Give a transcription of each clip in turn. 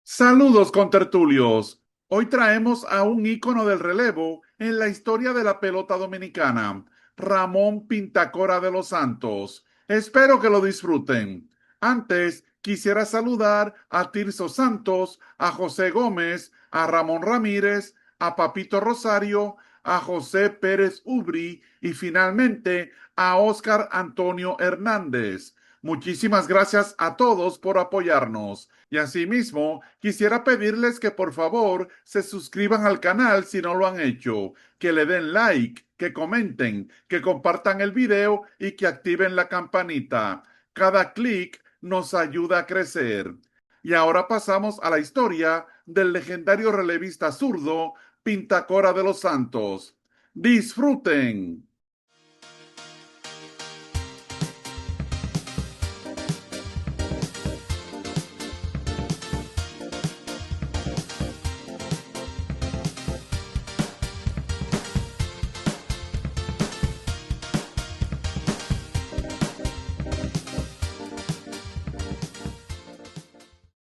Saludos contertulios. Hoy traemos a un ícono del relevo en la historia de la pelota dominicana, Ramón Pintacora de los Santos. Espero que lo disfruten. Antes, quisiera saludar a Tirso Santos, a José Gómez, a Ramón Ramírez, a Papito Rosario, a José Pérez Ubri y finalmente a Óscar Antonio Hernández. Muchísimas gracias a todos por apoyarnos. Y asimismo, quisiera pedirles que por favor se suscriban al canal si no lo han hecho, que le den like, que comenten, que compartan el video y que activen la campanita. Cada clic nos ayuda a crecer. Y ahora pasamos a la historia del legendario relevista zurdo Pintacora de los Santos. ¡Disfruten!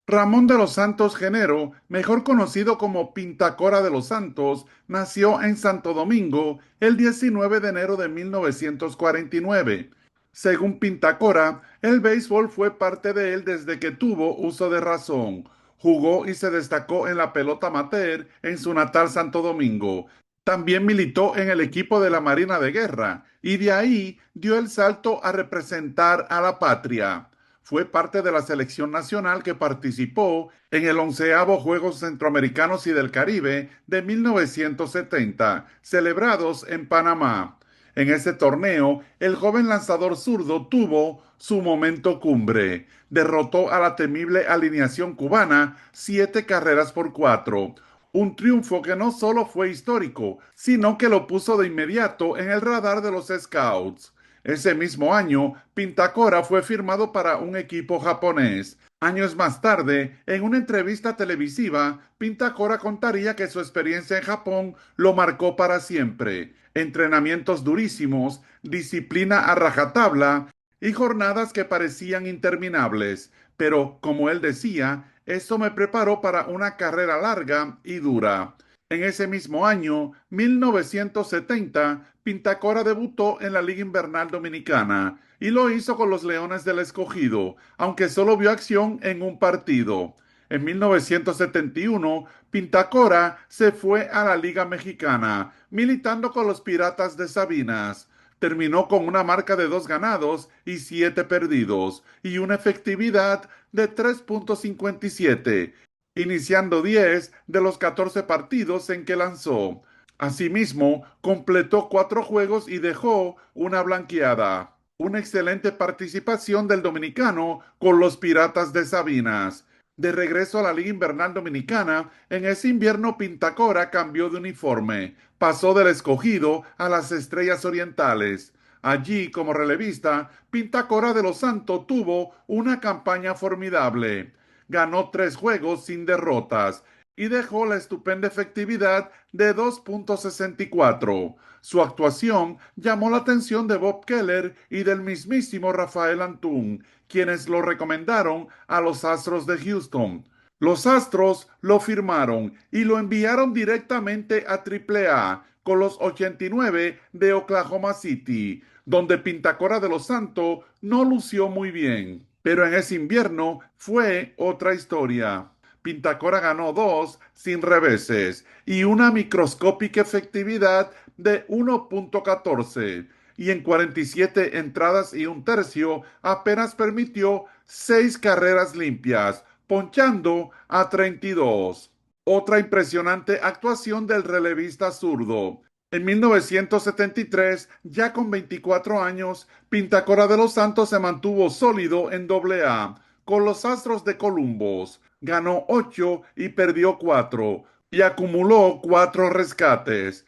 Ramón de los Santos Genero, mejor conocido como Pintacora de los Santos, nació en Santo Domingo el 19 de enero de 1949. Según Pintacora, el béisbol fue parte de él desde que tuvo uso de razón. Jugó y se destacó en la pelota amateur en su natal Santo Domingo. También militó en el equipo de la Marina de Guerra y de ahí dio el salto a representar a la patria. Fue parte de la selección nacional que participó en el 11º Juegos Centroamericanos y del Caribe de 1970, celebrados en Panamá. En ese torneo, el joven lanzador zurdo tuvo su momento cumbre. Derrotó a la temible alineación cubana 7 carreras por 4. Un triunfo que no solo fue histórico, sino que lo puso de inmediato en el radar de los scouts. Ese mismo año, Pintacora fue firmado para un equipo japonés. Años más tarde, en una entrevista televisiva, Pintacora contaría que su experiencia en Japón lo marcó para siempre. Entrenamientos durísimos, disciplina a rajatabla y jornadas que parecían interminables. Pero, como él decía, eso me preparó para una carrera larga y dura. En ese mismo año, 1970, Pintacora debutó en la Liga Invernal Dominicana y lo hizo con los Leones del Escogido, aunque solo vio acción en un partido. En 1971, Pintacora se fue a la Liga Mexicana, militando con los Piratas de Sabinas. Terminó con una marca de 2 ganados y 7 perdidos y una efectividad de 3.57, iniciando 10 de los 14 partidos en que lanzó. Asimismo, completó 4 juegos y dejó una blanqueada. Una excelente participación del dominicano con los Piratas de Sabinas. De regreso a la Liga Invernal Dominicana, en ese invierno Pintacora cambió de uniforme. Pasó del Escogido a las Estrellas Orientales. Allí, como relevista, Pintacora de los Santos tuvo una campaña formidable. Ganó 3 juegos sin derrotas y dejó la estupenda efectividad de 2.64. Su actuación llamó la atención de Bob Keller y del mismísimo Rafael Antún, quienes lo recomendaron a los Astros de Houston. Los Astros lo firmaron y lo enviaron directamente a AAA con los 89 de Oklahoma City, donde Pintacora de los Santos no lució muy bien. Pero en ese invierno fue otra historia. Pintacora ganó 2 sin reveses y una microscópica efectividad de 1.14 y en 47 entradas y un tercio apenas permitió 6 carreras limpias, ponchando a 32. Otra impresionante actuación del relevista zurdo. En 1973, ya con 24 años, Pintacora de los Santos se mantuvo sólido en AA con los Astros de Columbus. Ganó 8 y perdió 4 y acumuló 4 rescates.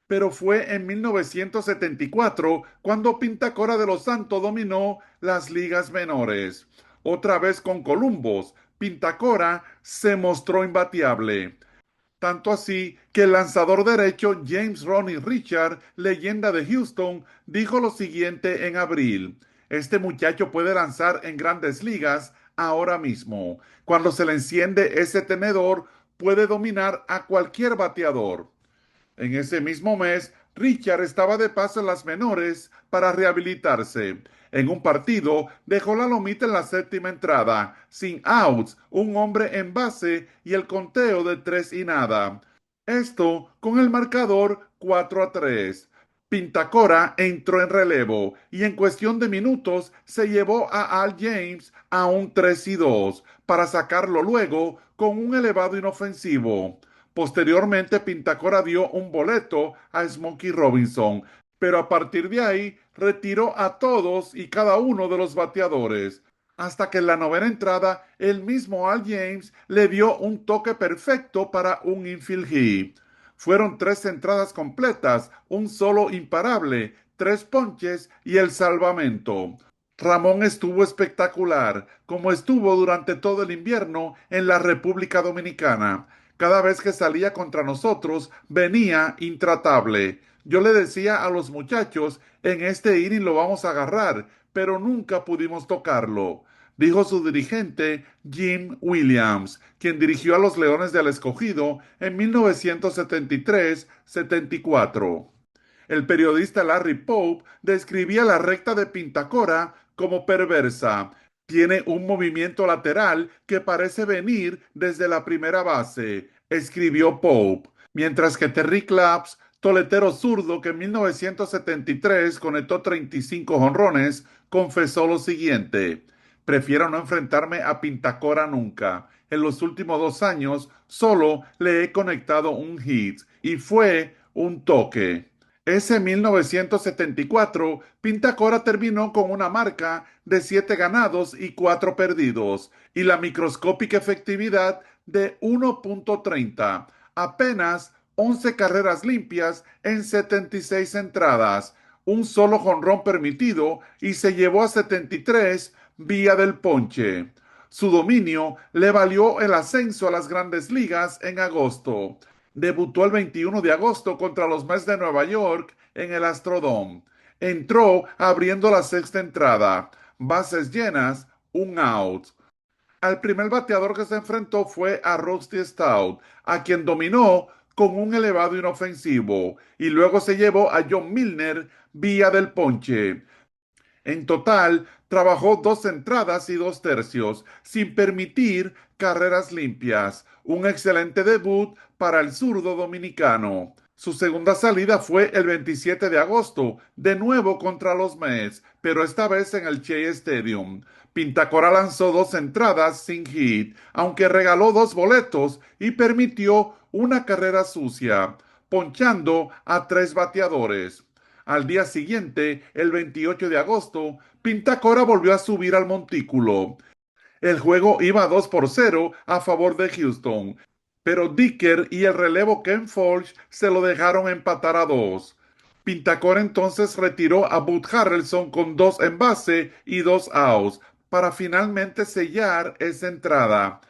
Pero fue en 1974 cuando Pintacora de los Santos dominó las ligas menores. Otra vez con Columbus, Pintacora se mostró imbateable. Tanto así que el lanzador derecho James Ronnie Richard, leyenda de Houston, dijo lo siguiente en abril: este muchacho puede lanzar en grandes ligas ahora mismo. Cuando se le enciende ese tenedor, puede dominar a cualquier bateador. En ese mismo mes, Richard estaba de paso en las menores para rehabilitarse. En un partido, dejó la lomita en la séptima entrada, sin outs, un hombre en base y el conteo de 3 y nada. Esto con el marcador 4-3. Pintacora entró en relevo y en cuestión de minutos se llevó a Al James a un 3-2 para sacarlo luego con un elevado inofensivo. Posteriormente, Pintacora dio un boleto a Smokey Robinson, pero a partir de ahí retiró a todos y cada uno de los bateadores, hasta que en la novena entrada el mismo Al James le dio un toque perfecto para un infield hit. Fueron 3 entradas completas, un solo imparable, 3 ponches y el salvamento. Ramón estuvo espectacular, como estuvo durante todo el invierno en la República Dominicana. Cada vez que salía contra nosotros, venía intratable. Yo le decía a los muchachos, en este inning lo vamos a agarrar, pero nunca pudimos tocarlo, dijo su dirigente Jim Williams, quien dirigió a los Leones del Escogido en 1973-74. El periodista Larry Pope describía la recta de Pintacora como perversa. Tiene un movimiento lateral que parece venir desde la primera base, escribió Pope, mientras que Terry Claps, toletero zurdo que en 1973 conectó 35 jonrones, confesó lo siguiente: prefiero no enfrentarme a Pintacora nunca. En los últimos 2 años solo le he conectado un hit y fue un toque. Ese 1974, Pintacora terminó con una marca de 7 ganados y 4 perdidos y la microscópica efectividad de 1.30, apenas 11 carreras limpias en 76 entradas, un solo jonrón permitido y se llevó a 73 vía del ponche. Su dominio le valió el ascenso a las grandes ligas en agosto. Debutó el 21 de agosto contra los Mets de Nueva York en el Astrodome. Entró abriendo la sexta entrada. Bases llenas, un out. Al primer bateador que se enfrentó fue a Rusty Stout, a quien dominó con un elevado inofensivo, y luego se llevó a John Milner vía del ponche. En total, trabajó 2 entradas y 2 tercios, sin permitir carreras limpias. Un excelente debut para el zurdo dominicano. Su segunda salida fue el 27 de agosto, de nuevo contra los Mets, pero esta vez en el Shea Stadium. Pintacora lanzó 2 entradas sin hit, aunque regaló 2 boletos y permitió una carrera sucia, ponchando a 3 bateadores. Al día siguiente, el 28 de agosto, Pintacora volvió a subir al montículo. El juego iba 2-0 a favor de Houston, pero Dicker y el relevo Ken Forge se lo dejaron empatar a 2. Pintacora entonces retiró a Bud Harrelson con 2 en base y 2 outs para finalmente sellar esa entrada.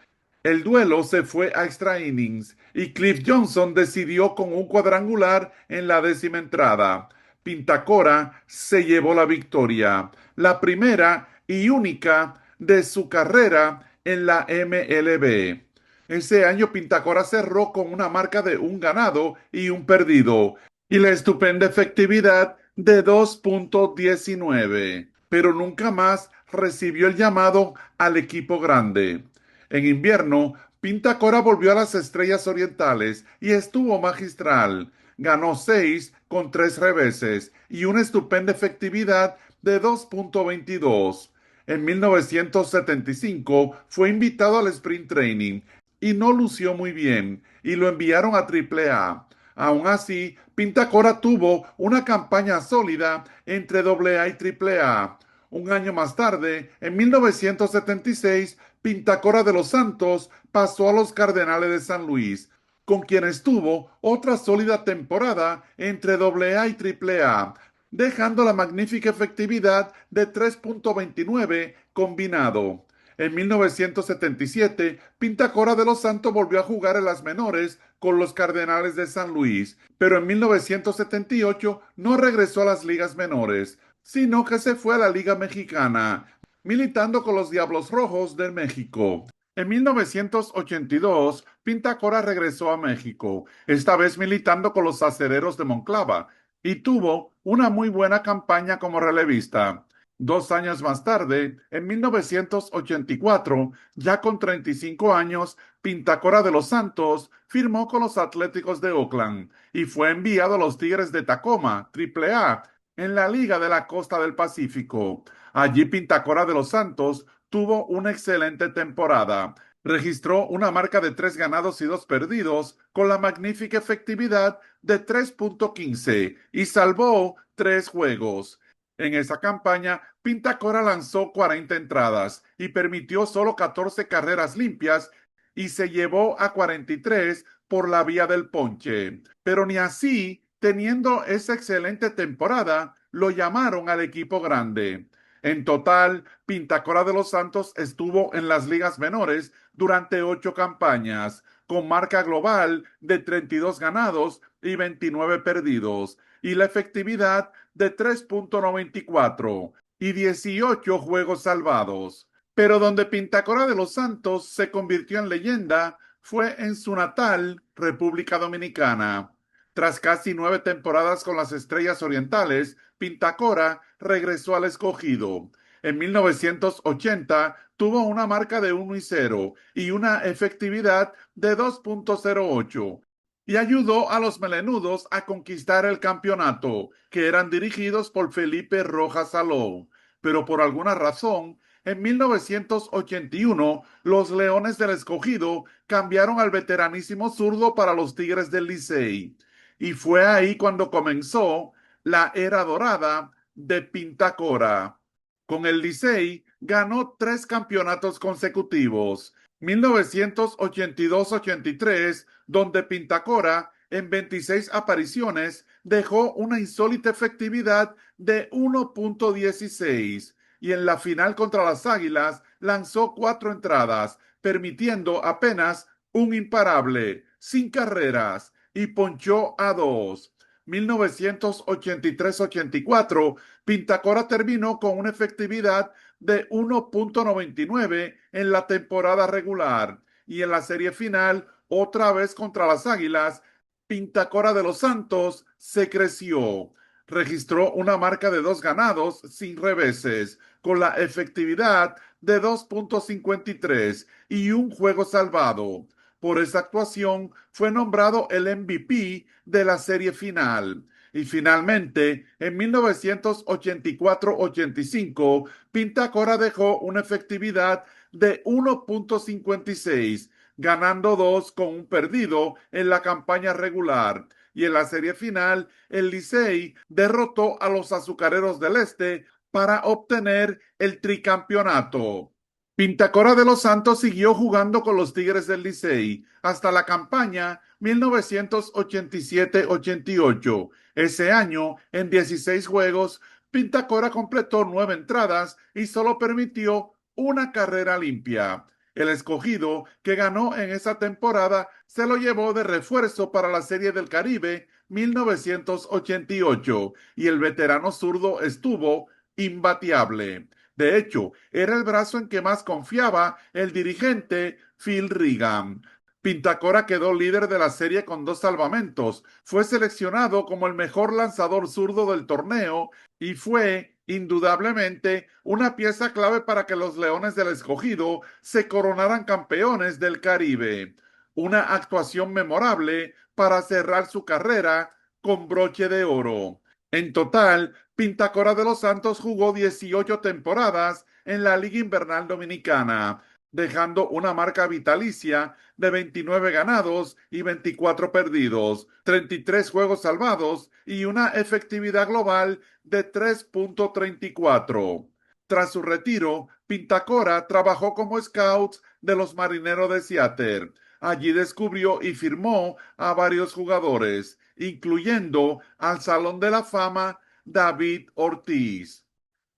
El duelo se fue a extra innings y Cliff Johnson decidió con un cuadrangular en la 10ª entrada. Pintacora se llevó la victoria, la primera y única de su carrera en la MLB. Ese año Pintacora cerró con una marca de un ganado y un perdido y la estupenda efectividad de 2.19, pero nunca más recibió el llamado al equipo grande. En invierno, Pintacora volvió a las Estrellas Orientales y estuvo magistral. Ganó 6 con 3 reveses y una estupenda efectividad de 2.22. En 1975 fue invitado al Sprint Training y no lució muy bien y lo enviaron a AAA. Aún así, Pintacora tuvo una campaña sólida entre AA y AAA. Un año más tarde, en 1976, Pintacora de los Santos pasó a los Cardenales de San Luis, con quienes tuvo otra sólida temporada entre AA y AAA, dejando la magnífica efectividad de 3.29 combinado. En 1977, Pintacora de los Santos volvió a jugar en las menores con los Cardenales de San Luis, pero en 1978 no regresó a las ligas menores, sino que se fue a la Liga Mexicana, militando con los Diablos Rojos de México. En 1982, Pinta regresó a México, esta vez militando con los Acereros de Monclova, y tuvo una muy buena campaña como relevista. 2 años más tarde, en 1984, ya con 35 años, Pintacora de los Santos firmó con los Atléticos de Oakland y fue enviado a los Tigres de Tacoma, AAA, en la Liga de la Costa del Pacífico. Allí Pintacora de los Santos tuvo una excelente temporada. Registró una marca de 3 ganados y 2 perdidos con la magnífica efectividad de 3.15 y salvó 3 juegos. En esa campaña, Pintacora lanzó 40 entradas y permitió solo 14 carreras limpias y se llevó a 43 por la vía del ponche. Pero ni así, teniendo esa excelente temporada, lo llamaron al equipo grande. En total, Pintacora de los Santos estuvo en las ligas menores durante 8 campañas, con marca global de 32 ganados y 29 perdidos, y la efectividad de 3.94 y 18 juegos salvados. Pero donde Pintacora de los Santos se convirtió en leyenda fue en su natal República Dominicana. Tras casi 9 temporadas con las Estrellas Orientales, Pintacora regresó al Escogido. En 1980 tuvo una marca de 1-0 y una efectividad de 2.08 y ayudó a los melenudos a conquistar el campeonato, que eran dirigidos por Felipe Rojas Saló. Pero por alguna razón, en 1981, los Leones del Escogido cambiaron al veteranísimo zurdo para los Tigres del Licey. Y fue ahí cuando comenzó la era dorada de Pintacora. Con el Licey ganó 3 campeonatos consecutivos: 1982-83, donde Pintacora en 26 apariciones dejó una insólita efectividad de 1.16 y en la final contra las Águilas lanzó 4 entradas, permitiendo apenas un imparable, sin carreras, y ponchó a 2. 1983-84, Pintacora terminó con una efectividad de 1.99 en la temporada regular y en la serie final, otra vez contra las Águilas, Pintacora de los Santos se creció. Registró una marca de 2 ganados sin reveses, con la efectividad de 2.53 y un juego salvado. Por esa actuación fue nombrado el MVP de la serie final. Y finalmente, en 1984-85, Pintacora dejó una efectividad de 1.56, ganando 2 con un perdido en la campaña regular. Y en la serie final, el Licey derrotó a los Azucareros del Este para obtener el tricampeonato. Pintacora de los Santos siguió jugando con los Tigres del Licey hasta la campaña 1987-88. Ese año, en 16 juegos, Pintacora completó 9 entradas y solo permitió una carrera limpia. El Escogido, que ganó en esa temporada, se lo llevó de refuerzo para la Serie del Caribe 1988 y el veterano zurdo estuvo imbateable. De hecho, era el brazo en que más confiaba el dirigente Phil Regan. Pintacora quedó líder de la serie con 2 salvamentos. Fue seleccionado como el mejor lanzador zurdo del torneo y fue, indudablemente, una pieza clave para que los Leones del Escogido se coronaran campeones del Caribe. Una actuación memorable para cerrar su carrera con broche de oro. En total, Pintacora de los Santos jugó 18 temporadas en la Liga Invernal Dominicana, dejando una marca vitalicia de 29 ganados y 24 perdidos, 33 juegos salvados y una efectividad global de 3.34. Tras su retiro, Pintacora trabajó como scout de los Marineros de Seattle. Allí descubrió y firmó a varios jugadores, incluyendo al Salón de la Fama David Ortiz.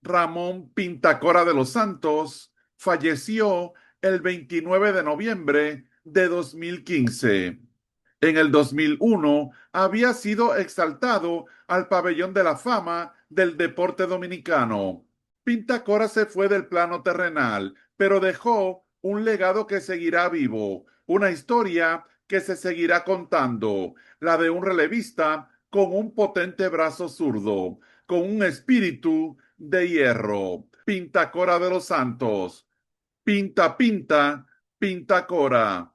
Ramón Pintacora de los Santos falleció el 29 de noviembre de 2015. En el 2001 había sido exaltado al Pabellón de la Fama del Deporte Dominicano. Pintacora se fue del plano terrenal, pero dejó un legado que seguirá vivo, una historia que se seguirá contando, la de un relevista con un potente brazo zurdo, con un espíritu de hierro. Pintacora de los Santos. Pinta, pinta, Pintacora.